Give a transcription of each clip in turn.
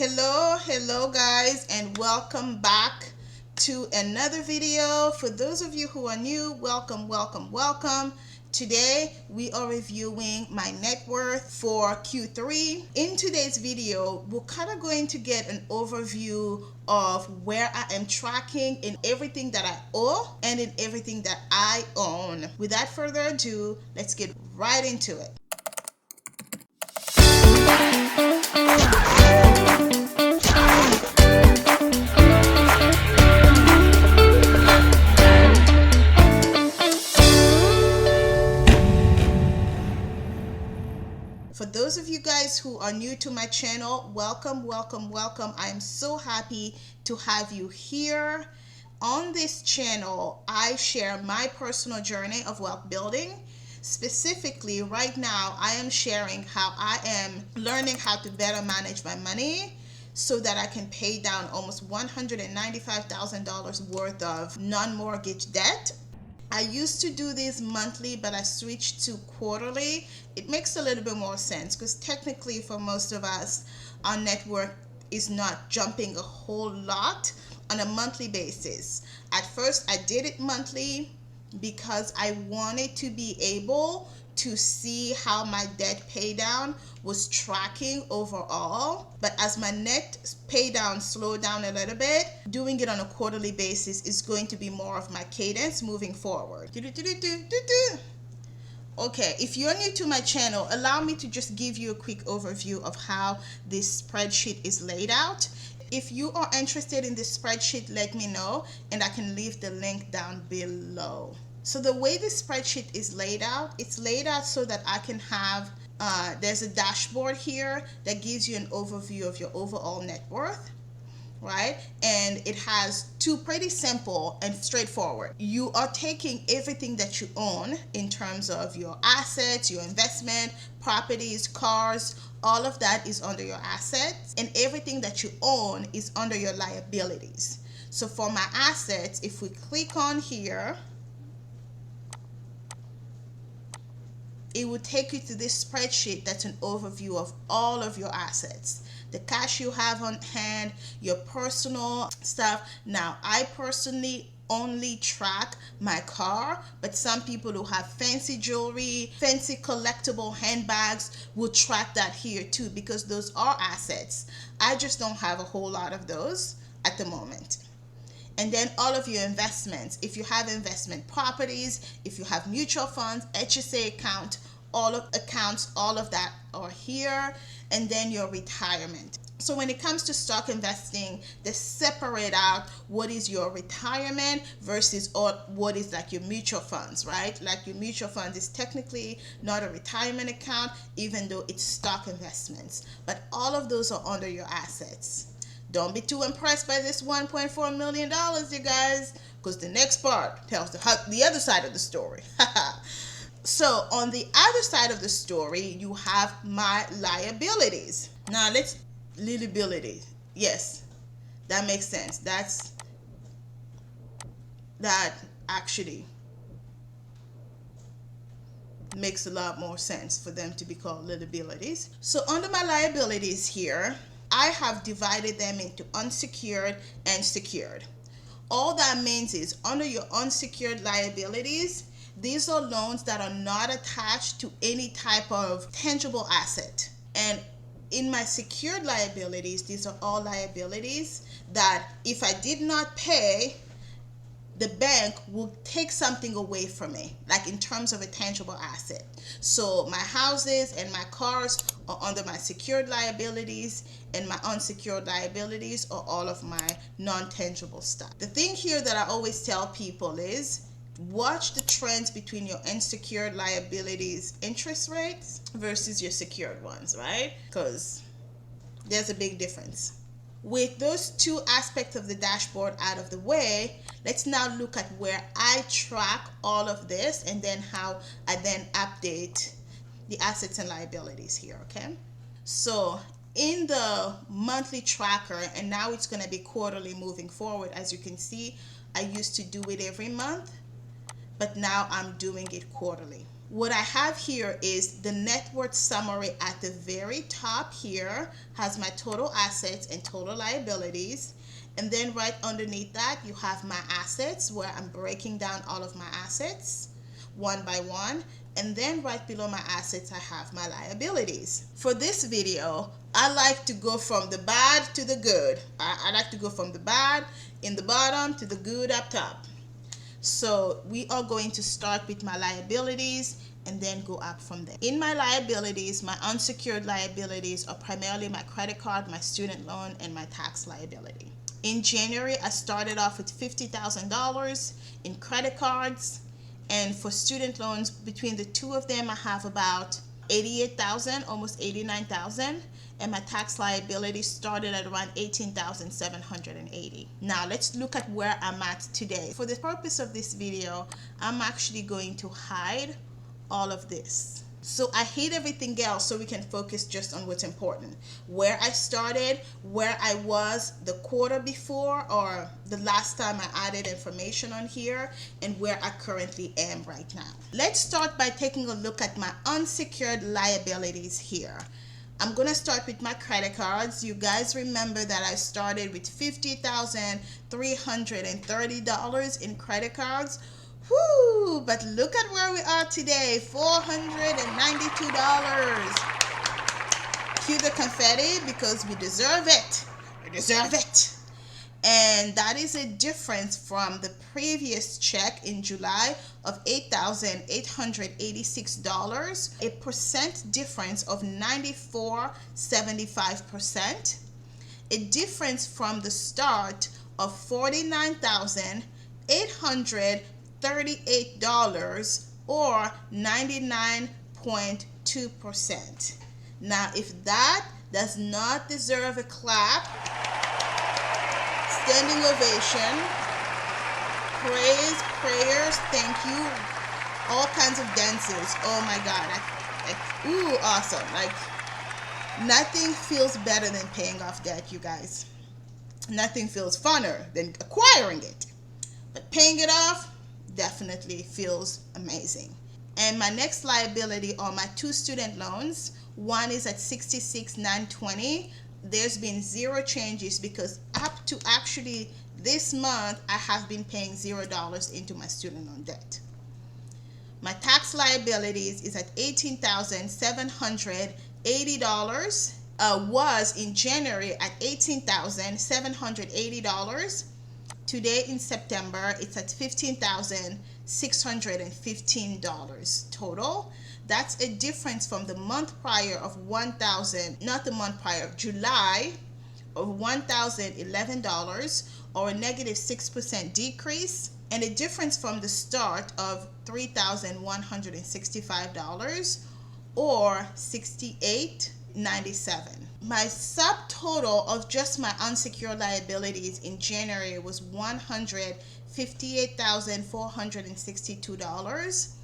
Hello guys, and welcome back to another video. For those of you who are new, welcome. Today we are reviewing my net worth for Q3. In today's video, we're kind of going to get an overview of where I am tracking in everything that I owe and in everything that I own. Without further ado, let's get right into it. For those of you guys who are new to my channel, welcome. I am so happy to have you here. On this channel, I share my personal journey of wealth building. Specifically, right now, I am sharing how I am learning how to better manage my money so that I can pay down almost $195,000 worth of non-mortgage debt. I used to do this monthly, but I switched to quarterly. It makes a little bit more sense because technically for most of us, our net worth is not jumping a whole lot on a monthly basis. At first, I did it monthly because I wanted to be able to see how my debt pay down was tracking overall. But as my net pay down slowed down a little bit, doing it on a quarterly basis is going to be more of my cadence moving forward. Okay, if you're new to my channel, allow me to just give you a quick overview of how this spreadsheet is laid out. If you are interested in this spreadsheet, let me know and I can leave the link down below. So the way this spreadsheet is laid out, it's laid out so that I can have, there's a dashboard here that gives you an overview of your overall net worth, right? And it has two pretty simple and straightforward. You are taking everything that you own in terms of your assets, your investment, properties, cars, all of that is under your assets, and everything that you own is under your liabilities. So for my assets, if we click on here, it will take you to this spreadsheet that's an overview of all of your assets, the cash you have on hand, your personal stuff. Now, I personally only track my car, but some people who have fancy jewelry, fancy collectible handbags will track that here too, because those are assets. I just don't have a whole lot of those at the moment. And then all of your investments, if you have investment properties, if you have mutual funds, HSA account, all of that are here. And then your retirement. So when it comes to stock investing, they separate out what is your retirement versus what is like your mutual funds, right? Like your mutual funds is technically not a retirement account, even though it's stock investments. But all of those are under your assets. Don't be too impressed by this $1.4 million, you guys, because the next part tells the other side of the story. So on the other side of the story, you have my liabilities. Now liabilities. Yes, that makes sense. That actually makes a lot more sense for them to be called liabilities. So under my liabilities here, I have divided them into unsecured and secured. All that means is under your unsecured liabilities, these are loans that are not attached to any type of tangible asset. And in my secured liabilities, these are all liabilities that if I did not pay, the bank will take something away from me, like in terms of a tangible asset. So my houses and my cars are under my secured liabilities, and my unsecured liabilities are all of my non-tangible stuff. The thing here that I always tell people is watch the trends between your unsecured liabilities interest rates versus your secured ones, right? Because there's a big difference. With those two aspects of the dashboard out of the way, let's now look at where I track all of this and then how I then update the assets and liabilities here, okay? So in the monthly tracker, and now it's going to be quarterly moving forward. As you can see, I used to do it every month, but now I'm doing it quarterly. What I have here is the net worth summary at the very top here has my total assets and total liabilities. And then right underneath that, you have my assets where I'm breaking down all of my assets one by one. And then right below my assets, I have my liabilities. For this video, I like to go from the bad to the good. I like to go from the bad in the bottom to the good up top. So we are going to start with my liabilities and then go up from there. In my liabilities, my unsecured liabilities are primarily my credit card, my student loan, and my tax liability. In January, I started off with $50,000 in credit cards, and for student loans, between the two of them, I have about $88,000, almost $89,000, and my tax liability started at around $18,780. Now let's look at where I'm at today. For the purpose of this video, I'm actually going to hide all of this. So I hid everything else so we can focus just on what's important. Where I started, where I was the quarter before or the last time I added information on here, and where I currently am right now. Let's start by taking a look at my unsecured liabilities here. I'm gonna start with my credit cards. You guys remember that I started with $50,330 in credit cards. Whoo! But look at where we are today, $492. Cue the confetti because we deserve it. We deserve it. And that is a difference from the previous check in July of $8,886, a percent difference of 94.75%, a difference from the start of $49,838 or 99.2%. Now, if that does not deserve a clap, standing ovation, praise, prayers, thank you, all kinds of dances. Oh my God, ooh, awesome. Like, nothing feels better than paying off debt, you guys. Nothing feels funner than acquiring it. But paying it off definitely feels amazing. And my next liability are my two student loans. One is at $66,920. There's been zero changes because up to actually this month, I have been paying $0 into my student loan debt. My tax liabilities is at $18,780. Was in January at $18,780. Today in September, it's at $15,615 total. That's a difference from the month prior of July of $1,011, or a negative 6% decrease, and a difference from the start of $3,165 or 68.97. My subtotal of just my unsecured liabilities in January was $158,462.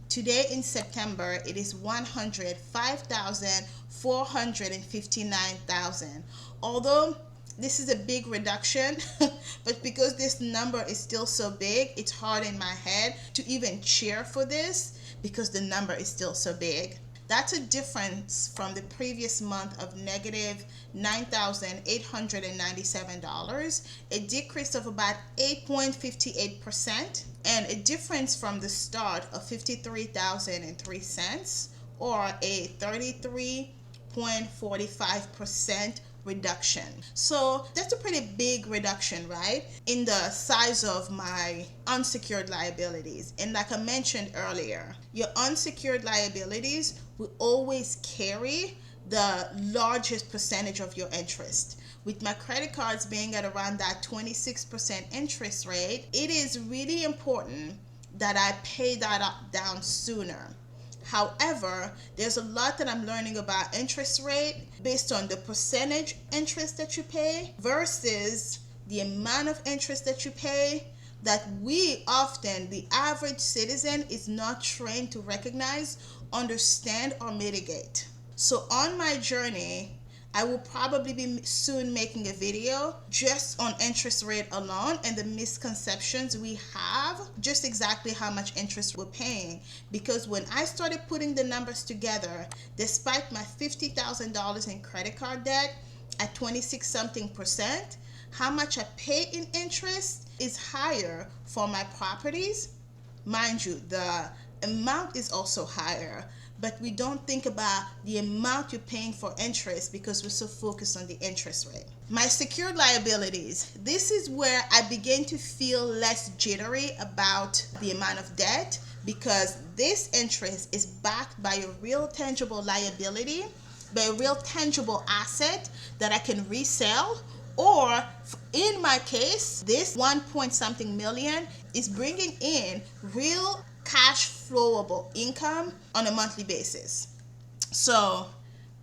Today in September, it is $105,459,000. Although this is a big reduction, but because this number is still so big, it's hard in my head to even cheer for this because the number is still so big. That's a difference from the previous month of negative $9,897, a decrease of about 8.58%, and a difference from the start of $53,003, or a 33.45% reduction. So that's a pretty big reduction, right, in the size of my unsecured liabilities. And like I mentioned earlier, your unsecured liabilities will always carry the largest percentage of your interest. With my credit cards being at around that 26% interest rate, it is really important that I pay that down sooner. However, there's a lot that I'm learning about interest rate based on the percentage interest that you pay versus the amount of interest that you pay that we often, the average citizen, is not trained to recognize, understand, or mitigate. So on my journey, I will probably be soon making a video just on interest rate alone and the misconceptions we have, just exactly how much interest we're paying. Because when I started putting the numbers together, despite my $50,000 in credit card debt at 26 something percent, how much I pay in interest is higher for my properties. Mind you, the amount is also higher, but we don't think about the amount you're paying for interest because we're so focused on the interest rate. My secured liabilities. This is where I begin to feel less jittery about the amount of debt, because this interest is backed by a real tangible liability, by a real tangible asset that I can resell. Or in my case, this 1 point something million is bringing in real cash flowable income on a monthly basis. So,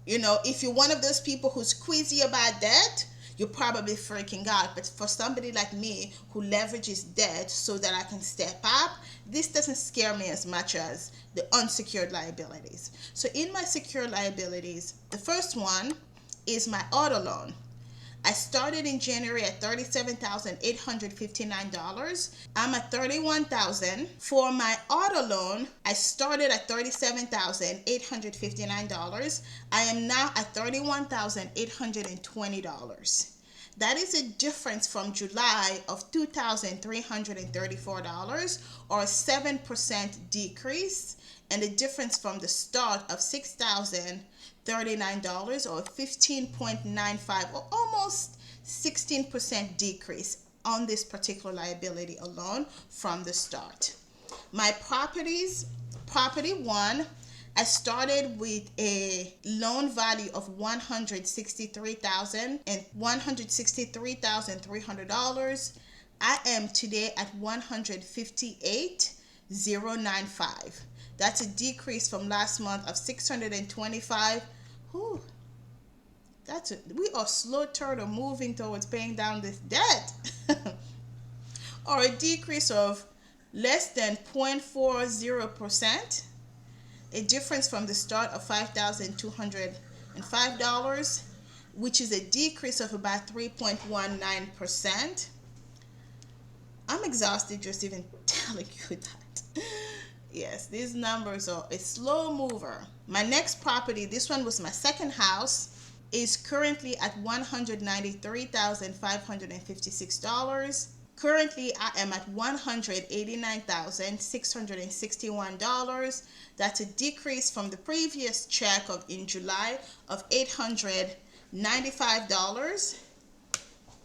if you're one of those people who's queasy about debt, you're probably freaking out. But for somebody like me who leverages debt so that I can step up, this doesn't scare me as much as the unsecured liabilities. So in my secured liabilities, the first one is my auto loan. I started in January at $37,859. I'm at $31,000. For my auto loan, I started at $37,859. I am now at $31,820. That is a difference from July of $2,334, or a 7% decrease, and a difference from the start of $6,039, or 15.95, or almost 16% decrease on this particular liability alone from the start. My properties, property one, I started with a loan value of $163,300. I am today at $158,095. That's a decrease from last month of $625. Whew. We are slow turtle moving towards paying down this debt. Or a decrease of less than 0.40%. A difference from the start of $5,205, which is a decrease of about 3.19%. I'm exhausted just even telling you that. Yes, these numbers are a slow mover. My next property, this one was my second house, is currently at $193,556. Currently, I am at $189,661. That's a decrease from the previous check in July of $895,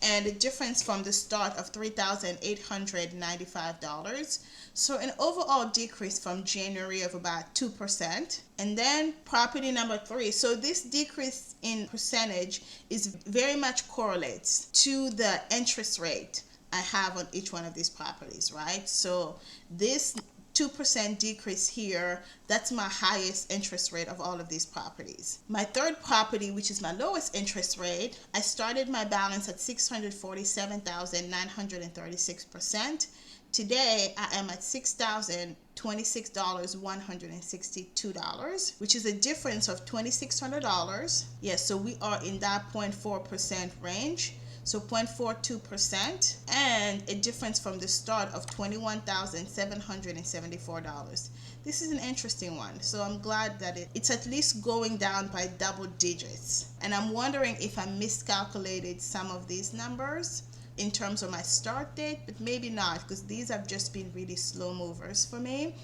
and a difference from the start of $3,895. So an overall decrease from January of about 2%. And then property number three. So this decrease in percentage is very much correlates to the interest rate I have on each one of these properties, right? So this 2% decrease here, that's my highest interest rate of all of these properties. My third property, which is my lowest interest rate, I started my balance at $647,936%. Today, I am at $6,026, which is a difference of $2,600. Yes, so we are in that 0.4% range. So 0.42%, and a difference from the start of $21,774. This is an interesting one. So I'm glad that it's at least going down by double digits. And I'm wondering if I miscalculated some of these numbers in terms of my start date, but maybe not, because these have just been really slow movers for me.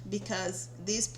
Because these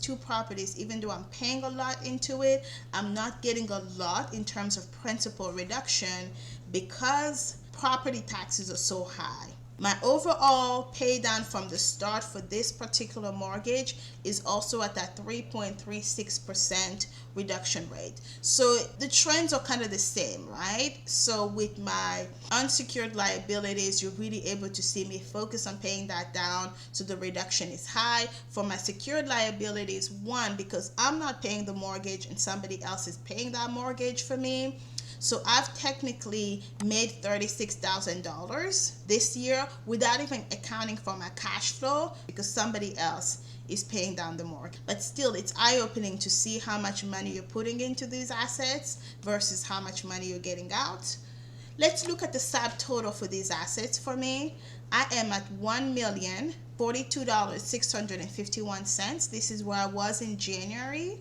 two properties, even though I'm paying a lot into it, I'm not getting a lot in terms of principal reduction because property taxes are so high. My overall pay down from the start for this particular mortgage is also at that 3.36% reduction rate. So the trends are kind of the same, right? So with my unsecured liabilities, you're really able to see me focus on paying that down, so the reduction is high. For my secured liabilities, one, because I'm not paying the mortgage and somebody else is paying that mortgage for me, So I've technically made $36,000 this year without even accounting for my cash flow because somebody else is paying down the mortgage. But still, it's eye-opening to see how much money you're putting into these assets versus how much money you're getting out. Let's look at the subtotal for these assets for me. I am at $1,042,651. This is where I was in January.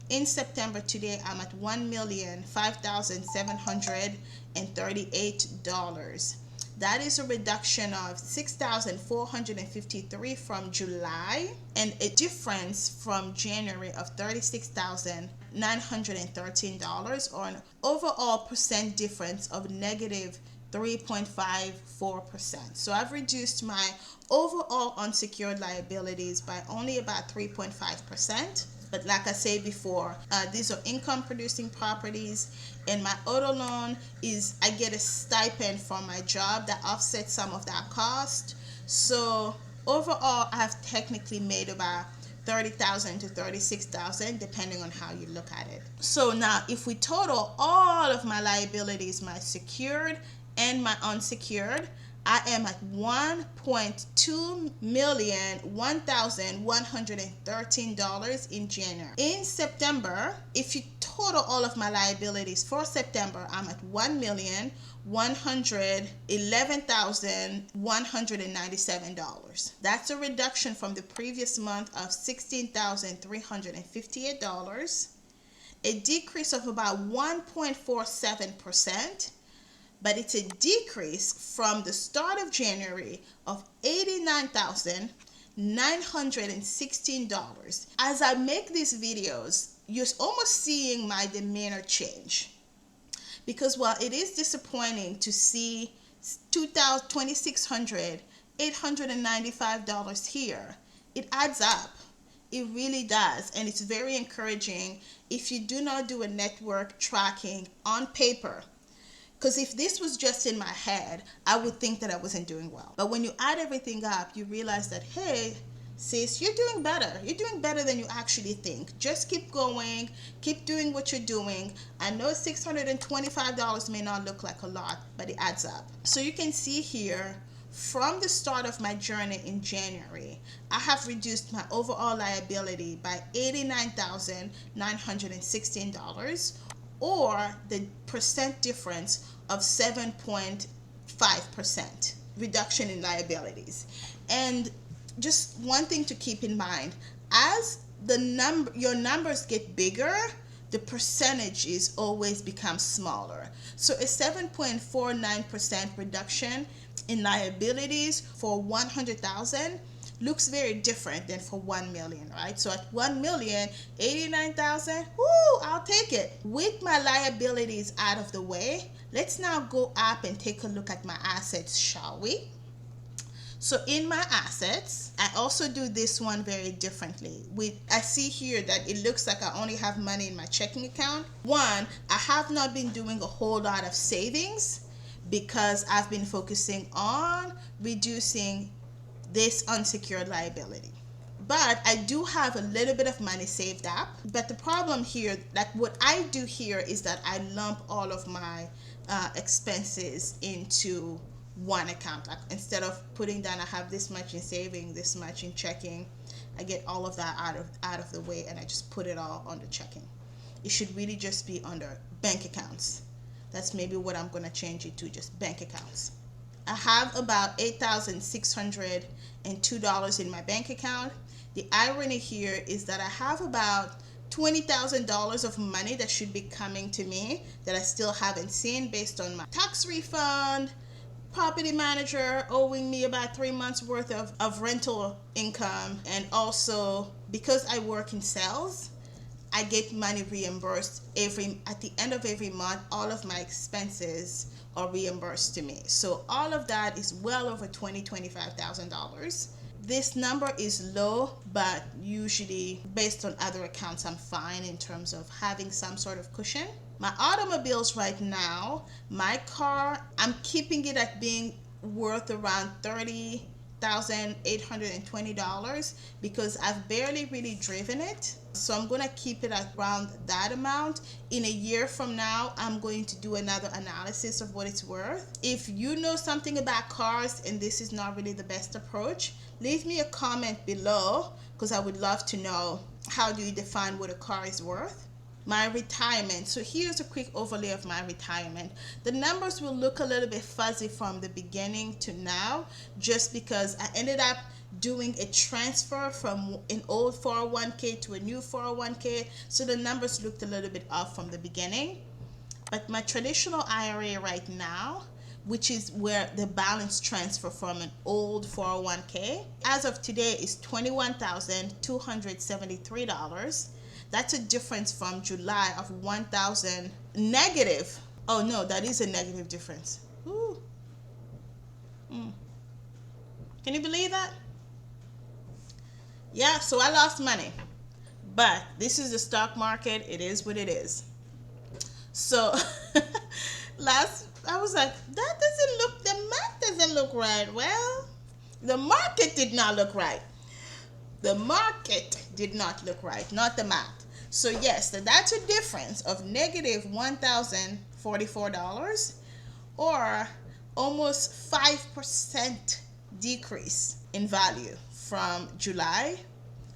In September today, I'm at $1,005,738. That is a reduction of $6,453 from July and a difference from January of $36,913, or an overall percent difference of negative 3.54%. So I've reduced my overall unsecured liabilities by only about 3.5%. But like I said before, these are income producing properties, and my auto loan is, I get a stipend from my job that offsets some of that cost. So overall, I've technically made about $30,000 to $36,000 depending on how you look at it. So now if we total all of my liabilities, my secured and my unsecured, I am at $1,201,113 in January. In September, if you total all of my liabilities for September, I'm at $1,111,197. That's a reduction from the previous month of $16,358, a decrease of about 1.47%. But it's a decrease from the start of January of $89,916. As I make these videos, you're almost seeing my demeanor change. Because while it is disappointing to see $2,600, $895 here, it adds up. It really does. And it's very encouraging if you do not do a network tracking on paper. Because if this was just in my head, I would think that I wasn't doing well. But when you add everything up, you realize that, hey, sis, you're doing better. You're doing better than you actually think. Just keep going. Keep doing what you're doing. I know $625 may not look like a lot, but it adds up. So you can see here, from the start of my journey in January, I have reduced my overall liability by $89,916, or the percent difference of 7.5% reduction in liabilities. And just one thing to keep in mind, as your numbers get bigger, the percentages always become smaller. So a 7.49% reduction in liabilities for 100,000 looks very different than for 1 million, right? So at 1 million, 89,000, whoo, I'll take it. With my liabilities out of the way, let's now go up and take a look at my assets, shall we? So in my assets, I also do this one very differently. I see here that it looks like I only have money in my checking account. One, I have not been doing a whole lot of savings because I've been focusing on reducing this unsecured liability. But I do have a little bit of money saved up. But the problem here, like what I do here, is that I lump all of my expenses into one account. Like instead of putting down, I have this much in saving, this much in checking, I get all of that out of the way, and I just put it all under checking. It should really just be under bank accounts. That's maybe what I'm going to change it to, just bank accounts. I have about $8,602 in my bank account. The irony here is that I have about $20,000 of money that should be coming to me that I still haven't seen based on my tax refund, property manager owing me about 3 months worth of rental income, and also because I work in sales, I get money reimbursed at the end of every month. All of my expenses are reimbursed to me. So all of that is well over $25,000. This number is low, but usually based on other accounts, I'm fine in terms of having some sort of cushion. My automobiles right now, my car, I'm keeping it at being worth around $30,000 $4,820 because I've barely really driven it. So I'm going to keep it at around that amount. In a year from now, I'm going to do another analysis of what it's worth. If you know something about cars and this is not really the best approach, leave me a comment below because I would love to know, how do you define what a car is worth? My retirement. So here's a quick overlay of my retirement. The numbers will look a little bit fuzzy from the beginning to now, just because I ended up doing a transfer from an old 401k to a new 401k, so the numbers looked a little bit off from the beginning. But my traditional IRA right now, which is where the balance transfer from an old 401k, as of today is $21,273. That's a difference from July of 1,000 negative. Oh no, that is a negative difference. Ooh. Can you believe that? Yeah, so I lost money. But this is the stock market. It is what it is. So I was like, the math doesn't look right. Well, the market did not look right. The market did not look right, not the math. So yes, that's a difference of negative $1,044 or almost 5% decrease in value from July.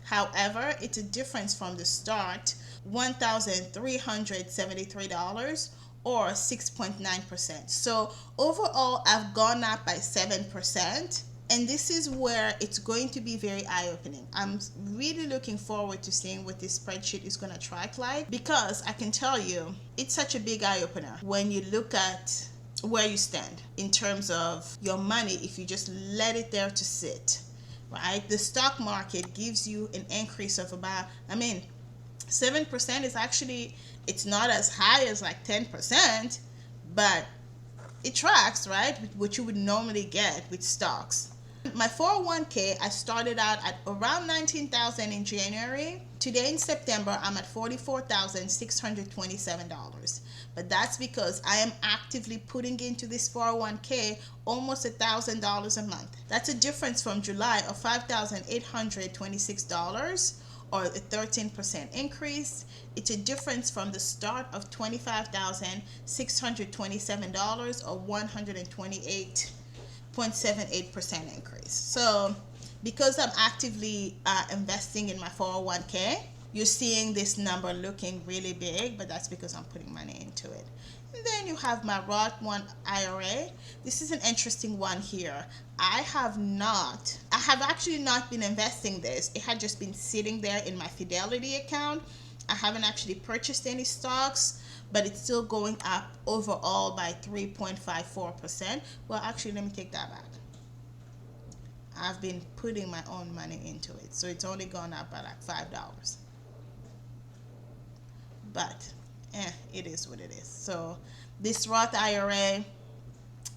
However, it's a difference from the start, $1,373 or 6.9%. So overall, I've gone up by 7%. And this is where it's going to be very eye-opening. I'm really looking forward to seeing what this spreadsheet is going to track like, because I can tell you it's such a big eye-opener when you look at where you stand in terms of your money if you just let it there to sit, right? The stock market gives you an increase of about, 7% is actually, it's not as high as like 10%, but it tracks, right, with what you would normally get with stocks. My 401k, I started out at around $19,000 in January. Today in September, I'm at $44,627. But that's because I am actively putting into this 401k almost $1,000 a month. That's a difference from July of $5,826 or a 13% increase. It's a difference from the start of $25,627 or 128.78% increase. So because I'm actively investing in my 401k, you're seeing this number looking really big, but that's because I'm putting money into it. And then you have my Roth 1 IRA. This is an interesting one here. I have actually not been investing this. It had just been sitting there in my Fidelity account. I haven't actually purchased any stocks, but it's still going up overall by 3.54%. Well, actually, let me take that back. I've been putting my own money into it, so it's only gone up by like $5. But it is what it is. So this Roth IRA,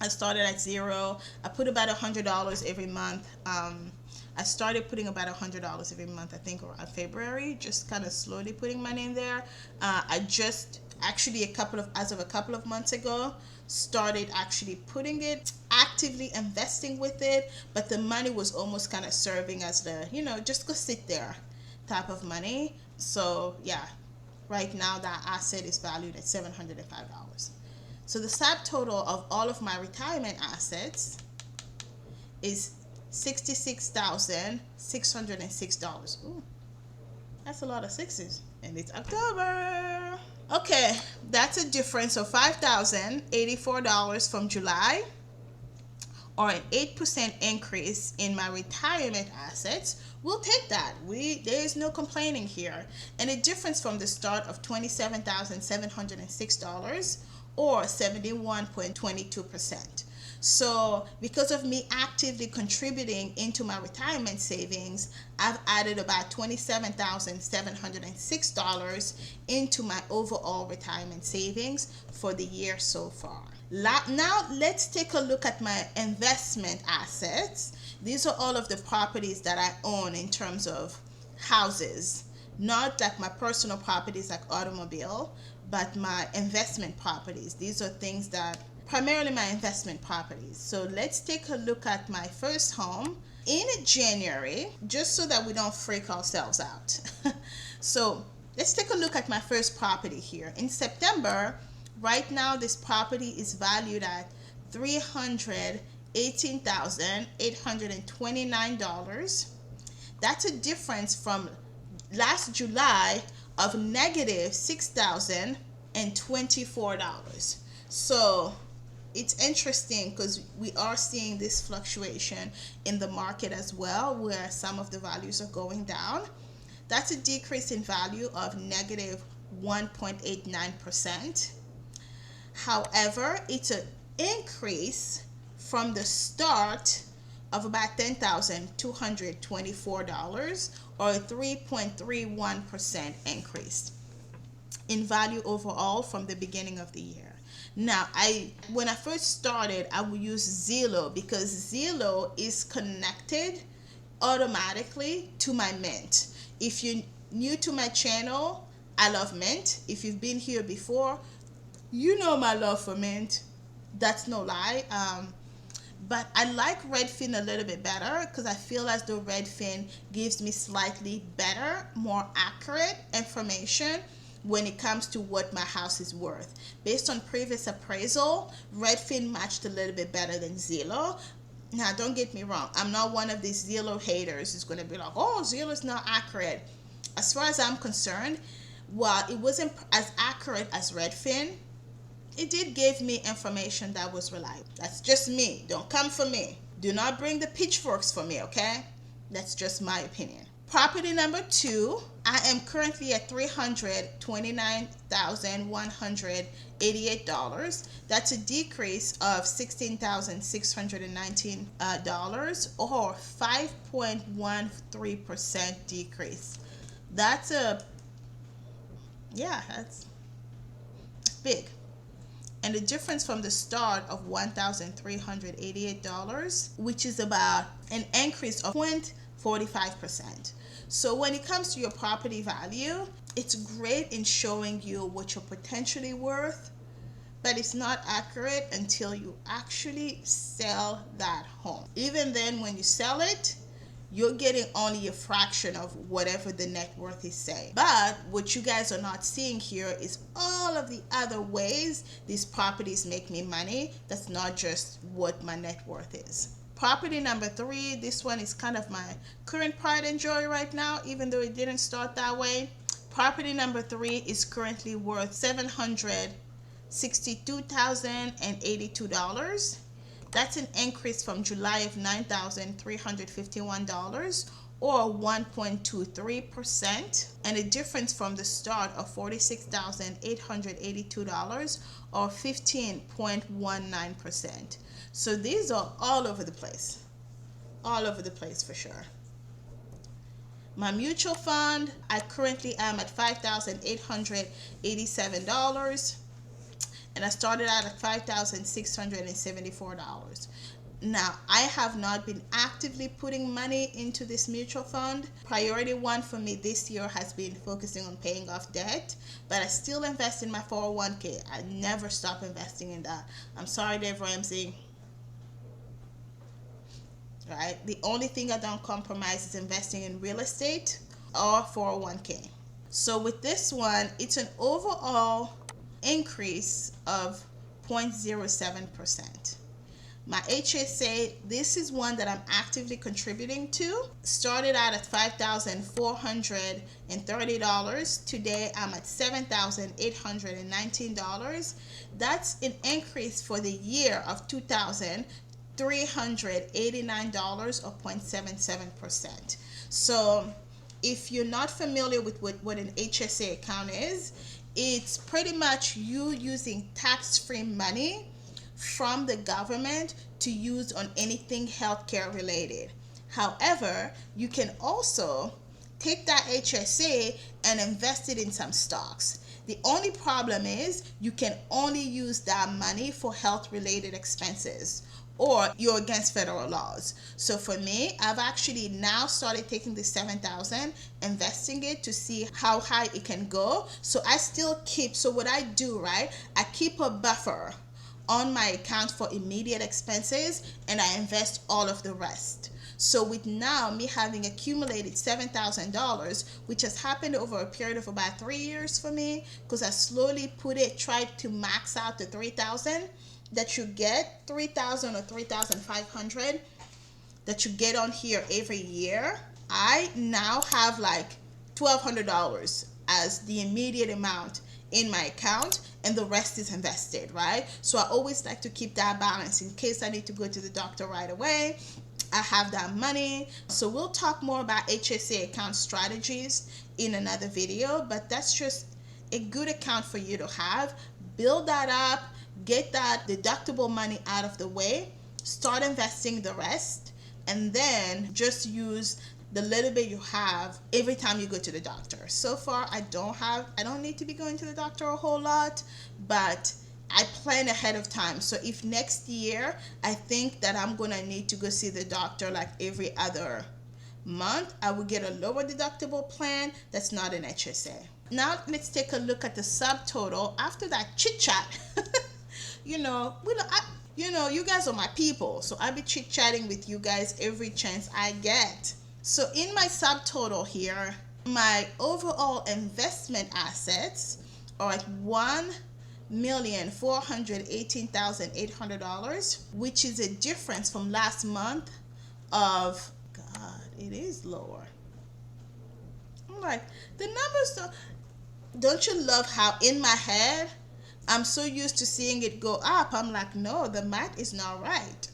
I started at zero. I put about $100 every month. I started putting about $100 every month, I think around February, just kind of slowly putting money in there. I just actually as of a couple of months ago, started actually putting it, actively investing with it, but the money was almost kind of serving as the, just go sit there type of money. So yeah, right now that asset is valued at $705. So the subtotal of all of my retirement assets is $66,606. Ooh, that's a lot of sixes. And it's October. Okay, that's a difference of $5,084 from July, or an 8% increase in my retirement assets. We'll take that. There is no complaining here. And a difference from the start of $27,706 or 71.22%. So because of me actively contributing into my retirement savings, I've added about $27,706 into my overall retirement savings for the year so far. Now let's take a look at my investment assets. These are all of the properties that I own in terms of houses, not like my personal properties like automobile, but my investment properties. These are things that primarily my investment properties. So let's take a look at my first home. in January, just so that we don't freak ourselves out. So let's take a look at my first property here. In September, right now this property is valued at $318,829. That's a difference from last July of negative $6,024. So it's interesting because we are seeing this fluctuation in the market as well, where some of the values are going down. That's a decrease in value of negative 1.89%. However, it's an increase from the start of about $10,224, or a 3.31% increase in value overall from the beginning of the year. Now, when I first started, I would use Zillow because Zillow is connected automatically to my Mint. If you're new to my channel, I love Mint. If you've been here before, you know my love for Mint. That's no lie. But I like Redfin a little bit better because I feel as though Redfin gives me slightly better, more accurate information when it comes to what my house is worth. Based on previous appraisal, Redfin matched a little bit better than Zillow. Now, don't get me wrong. I'm not one of these Zillow haters who's going to be like, oh, Zillow is not accurate. As far as I'm concerned, while it wasn't as accurate as Redfin, it did give me information that was reliable. That's just me. Don't come for me. Do not bring the pitchforks for me, okay? That's just my opinion. Property number 2, I am currently at $329,188. That's a decrease of $16,619, or 5.13% decrease. That's big. And the difference from the start of $1,388, which is about an increase of 0.45%. So when it comes to your property value, it's great in showing you what you're potentially worth, but it's not accurate until you actually sell that home. Even then, when you sell it, you're getting only a fraction of whatever the net worth is saying. But what you guys are not seeing here is all of the other ways these properties make me money. That's not just what my net worth is. Property number 3, this one is kind of my current pride and joy right now, even though it didn't start that way. Property number 3 is currently worth $762,082. That's an increase from July of $9,351, or 1.23%, and a difference from the start of $46,882, or 15.19%. So these are all over the place for sure. My mutual fund, I currently am at $5,887, and I started out at $5,674. Now, I have not been actively putting money into this mutual fund. Priority 1 for me this year has been focusing on paying off debt, but I still invest in my 401k. I never stop investing in that. I'm sorry, Dave Ramsey. Right? The only thing I don't compromise is investing in real estate or 401k. So with this one, it's an overall increase of 0.07%. My HSA, this is one that I'm actively contributing to. Started out at $5,430. Today I'm at $7,819. That's an increase for the year of $2,389, or 0.77%. So if you're not familiar with what an HSA account is, it's pretty much you using tax-free money from the government to use on anything healthcare related. However, you can also take that HSA and invest it in some stocks. The only problem is you can only use that money for health related expenses, or you're against federal laws. So for me, I've actually now started taking the $7,000, investing it to see how high it can go. So I still keep, so what I do, right, I keep a buffer on my account for immediate expenses, and I invest all of the rest. So with now me having accumulated $7,000, which has happened over a period of about 3 years for me, because I slowly tried to max out the 3,000 that you get, 3,000 or 3,500 that you get on here every year. I now have like $1,200 as the immediate amount in my account, and the rest is invested, right? So I always like to keep that balance in case I need to go to the doctor right away. I have that money. So we'll talk more about HSA account strategies in another video, but that's just a good account for you to have. Build that up, get that deductible money out of the way, start investing the rest, and then just use the little bit you have every time you go to the doctor. So far, I don't need to be going to the doctor a whole lot, but I plan ahead of time. So if next year I think that I'm gonna need to go see the doctor like every other month, I will get a lower deductible plan that's not an HSA. Now let's take a look at the subtotal after that chit chat. You guys are my people, so I'll be chit chatting with you guys every chance I get. So in my subtotal here, my overall investment assets are at $1,418,800, which is a difference from last month of, God, it is lower. I'm like, the numbers don't you love how in my head I'm so used to seeing it go up, I'm like, no, the math is not right.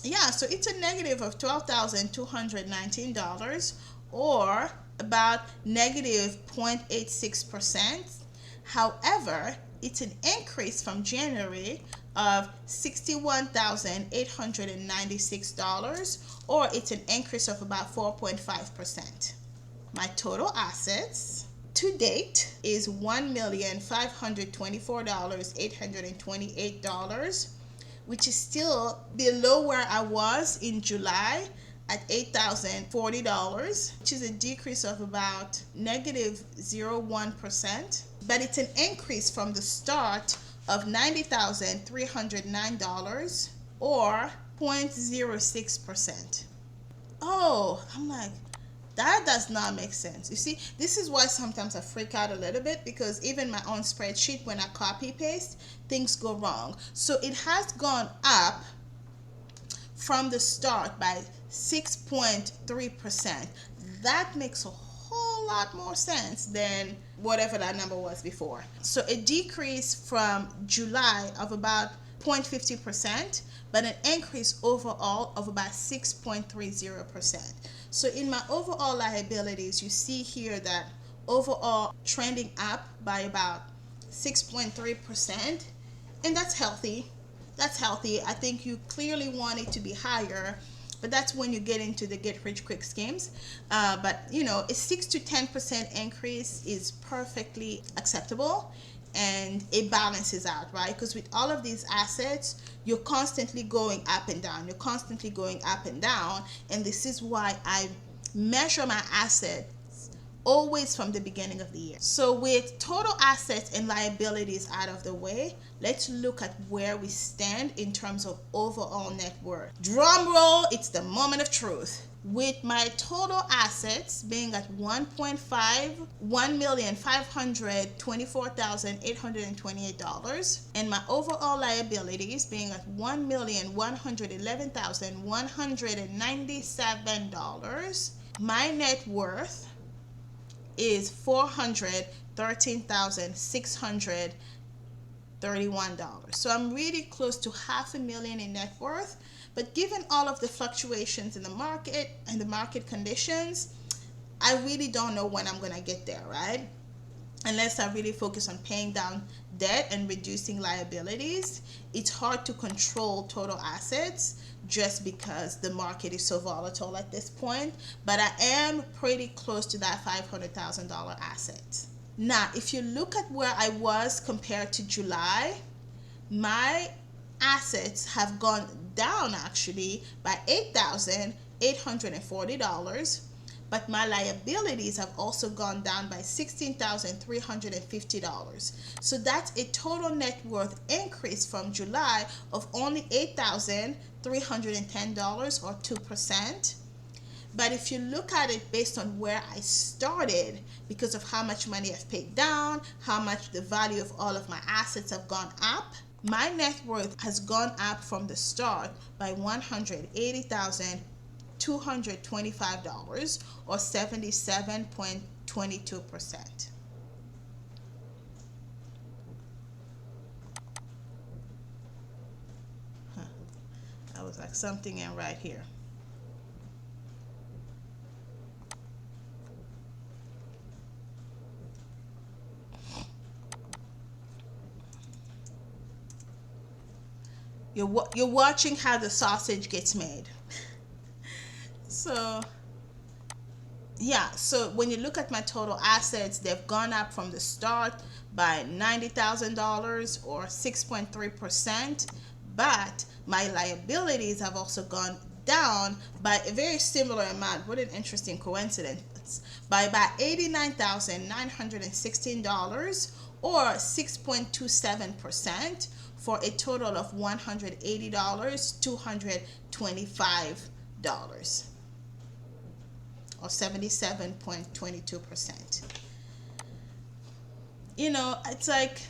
Yeah, so it's a negative of $12,219, or about negative 0.86%. However, it's an increase from January of $61,896, or it's an increase of about 4.5%. My total assets to date is $1,524,828, which is still below where I was in July at $8,040, which is a decrease of about negative 0.1%, but it's an increase from the start of $90,309, or 0.06%. Oh, I'm like, that does not make sense. You see, this is why sometimes I freak out a little bit, because even my own spreadsheet, when I copy paste, things go wrong. So it has gone up from the start by 6.3%. That makes a whole lot more sense than whatever that number was before. So a decrease from July of about 0.50%, but an increase overall of about 6.30%. So in my overall liabilities, you see here that overall trending up by about 6.3%, and that's healthy. That's healthy. I think you clearly want it to be higher, but that's when you get into the get rich quick schemes. But a 6 to 10% increase is perfectly acceptable, and it balances out, right? Because with all of these assets, you're constantly going up and down. You're constantly going up and down, and this is why I measure my assets always from the beginning of the year. So with total assets and liabilities out of the way, let's look at where we stand in terms of overall net worth. Drum roll, it's the moment of truth. With my total assets being at $1,524,828, and my overall liabilities being at $1,111,197, my net worth is $413,631. So I'm really close to $500,000 in net worth. But given all of the fluctuations in the market and the market conditions, I really don't know when I'm going to get there, right? Unless I really focus on paying down debt and reducing liabilities, it's hard to control total assets just because the market is so volatile at this point. But I am pretty close to that $500,000 asset. Now, if you look at where I was compared to July, my assets have gone down actually by $8,840, but my liabilities have also gone down by $16,350. So that's a total net worth increase from July of only $8,310 or 2%. But if you look at it based on where I started, because of how much money I've paid down, how much the value of all of my assets have gone up, my net worth has gone up from the start by $180,225 or 77.22%. That was like something in right here. You're watching how the sausage gets made. So yeah, so when you look at my total assets, they've gone up from the start by $90,000 or 6.3%, but my liabilities have also gone down by a very similar amount. What an interesting coincidence. By about $89,916 or 6.27%, for a total of $180,225 or 77.22%. You know, it's like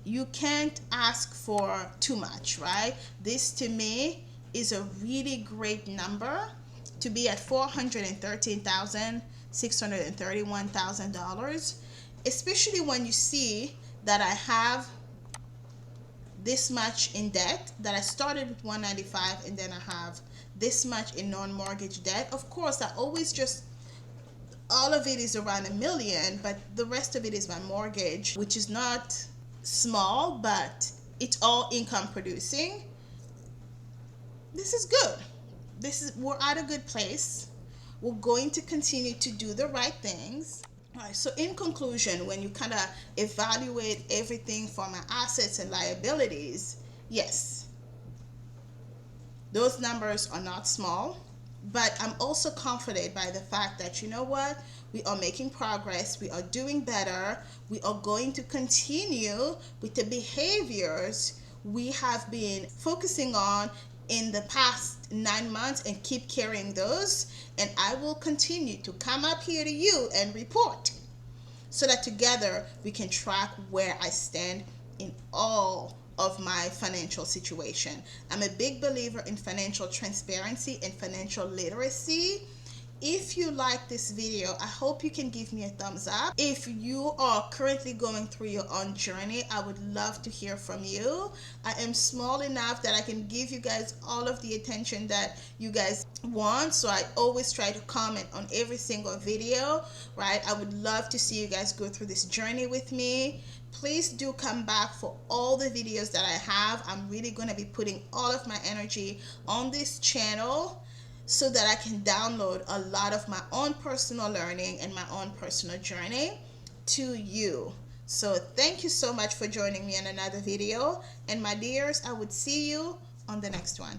you can't ask for too much, right? This to me is a really great number to be at $413,631,000, especially when you see that I have this much in debt, that I started with 195 and then I have this much in non-mortgage debt. Of course, I always just, all of it is around $1 million, but the rest of it is my mortgage, which is not small, but it's all income producing. This is good. We're at a good place. We're going to continue to do the right things. All right, so in conclusion, when you kind of evaluate everything for my assets and liabilities, yes, those numbers are not small, but I'm also comforted by the fact that, you know what, we are making progress, we are doing better, we are going to continue with the behaviors we have been focusing on in the past 9 months and keep carrying those. And I will continue to come up here to you and report so that together we can track where I stand in all of my financial situation. I'm a big believer in financial transparency and financial literacy. If you like this video, I hope you can give me a thumbs up. If you are currently going through your own journey, I would love to hear from you. I am small enough that I can give you guys all of the attention that you guys want, so I always try to comment on every single video, right? I would love to see you guys go through this journey with me. Please do come back for all the videos that I have. I'm really going to be putting all of my energy on this channel so that I can download a lot of my own personal learning and my own personal journey to you. So thank you so much for joining me in another video. And my dears, I would see you on the next one.